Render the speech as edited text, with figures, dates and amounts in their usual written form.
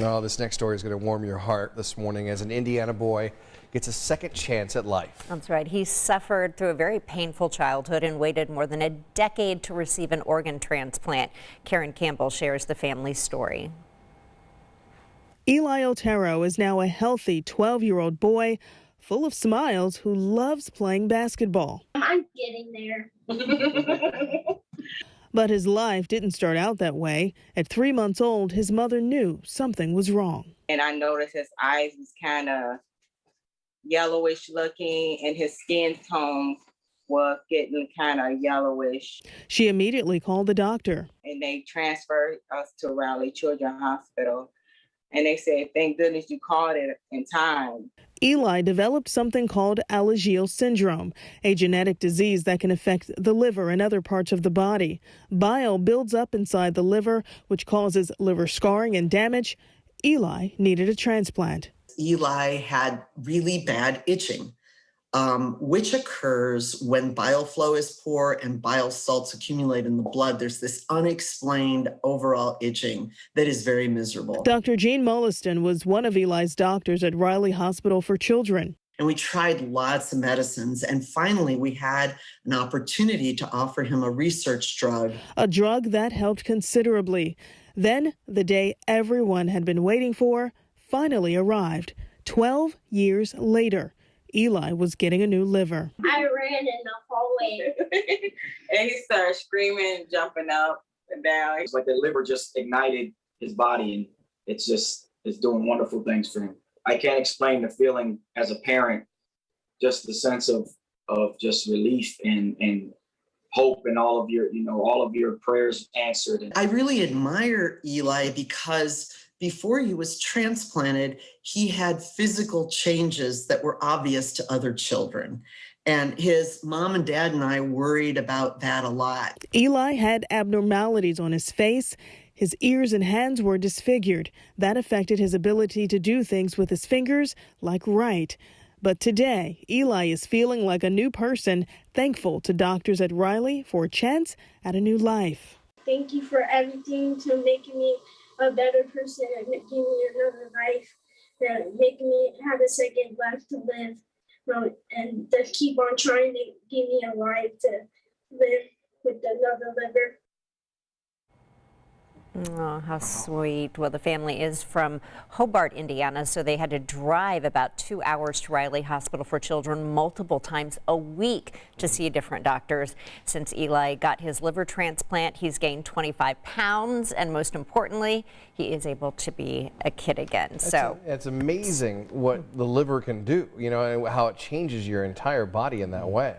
Oh, this next story is going to warm your heart this morning as an Indiana boy gets a second chance at life. That's right. He suffered through a very painful childhood and waited more than a decade to receive an organ transplant. Karen Campbell shares the family's story. Eli Otero is now a healthy 12-year-old boy full of smiles who loves playing basketball. I'm getting there. But his life didn't start out that way. At 3 months old, his mother knew something was wrong. And I noticed his eyes was kind of yellowish looking and his skin tone was getting kind of yellowish. She immediately called the doctor. And they transferred us to Raleigh Children's Hospital. And they said, thank goodness you called it in time. Eli developed something called Alagille syndrome, a genetic disease that can affect the liver and other parts of the body. Bile builds up inside the liver, which causes liver scarring and damage. Eli needed a transplant. Eli had really bad itching, which occurs when bile flow is poor and bile salts accumulate in the blood. There's this unexplained overall itching that is very miserable. Dr. Jean Molliston was one of Eli's doctors at Riley Hospital for Children. And we tried lots of medicines, and finally we had an opportunity to offer him a research drug. A drug that helped considerably. Then, the day everyone had been waiting for finally arrived. 12 years later, Eli was getting a new liver. I ran in the hallway. And he started screaming, jumping up and down. It's like the liver just ignited his body, and it's doing wonderful things for him. I can't explain the feeling as a parent, just the sense of just relief and hope, and all of your prayers answered. I really admire Eli because before he was transplanted, he had physical changes that were obvious to other children. And his mom and dad and I worried about that a lot. Eli had abnormalities on his face. His ears and hands were disfigured. That affected his ability to do things with his fingers, like write. But today, Eli is feeling like a new person, thankful to doctors at Riley for a chance at a new life. Thank you for everything, to making me a better person and giving me another life, that making me have a second life to live, and to keep on trying to give me a life to live with another liver. Oh, how sweet. Well, the family is from Hobart, Indiana, so they had to drive about 2 hours to Riley Hospital for Children multiple times a week to see different doctors. Since Eli got his liver transplant, he's gained 25 pounds, and most importantly, he is able to be a kid again. It's amazing what the liver can do, and how it changes your entire body in that way.